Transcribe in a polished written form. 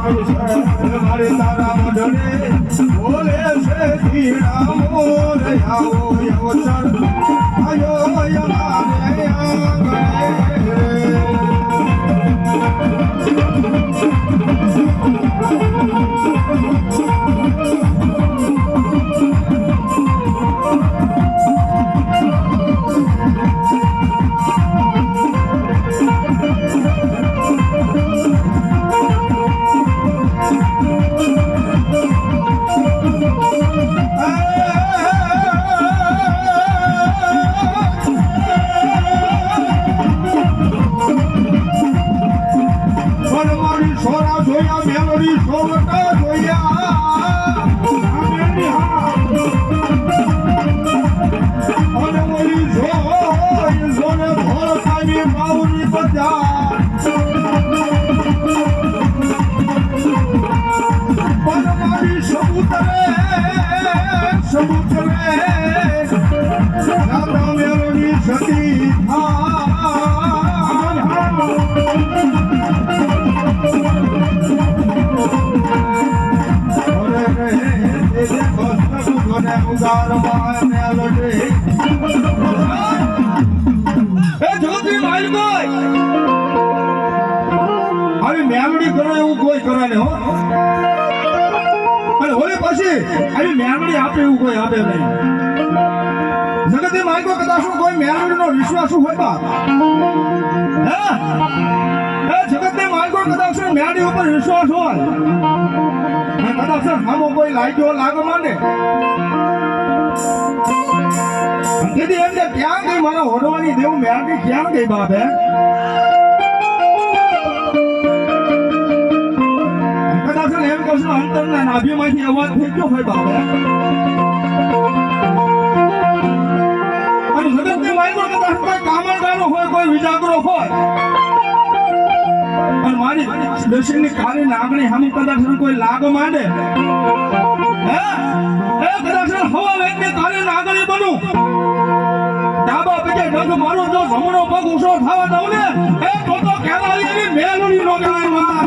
મારે તારા મઢડે બોલે છે ધીરા મોર આવો એવો ચર આયો અમારે આંગણે મેલોડી સોવટા જોયા અને ઓલી જોઈ જોને ભોર ખાવી બાઉની બધા પણ મારી સબૂતરે દાદા મેલોડી સતી મેમડી કરો એવું કોઈ કરે ને હો અને હોળી પછી આવી મેમડી આપે એવું કોઈ આપે નહીં જગતે માયકો કદાચ કોઈ મેમડી નો વિશ્વાસ હોય બા હે જગતે માયકો કદાચ મેમડી ઉપર વિશ્વાસ હોય અને કદાચ સામો કોઈ લાગ્યો લાગ માંડે દીદી એમને ક્યાં ગઈ મારા હોડવાની દેવ મેમડી ક્યાં ગઈ બાપ હે એમ કશું અંતરના નાભીમાંથી અવાજ થઈ ગયો હોય બાબા અને જગતને માયકો કદાચ કોઈ કામણગારો હોય કોઈ વિજાગરો હોય અને મારી દર્શનની કાળી નાગણી હામી કદાચ કોઈ લાગ માંડે હે એ કદાચ હવા વેગની કાળી નાગણી બનું ડાબા પગે ડગ મારો જો જમણો પગ ઊંચો થવા દઉં ને એ તો કેળાવી એની મેલુની નો કહેવાય માતા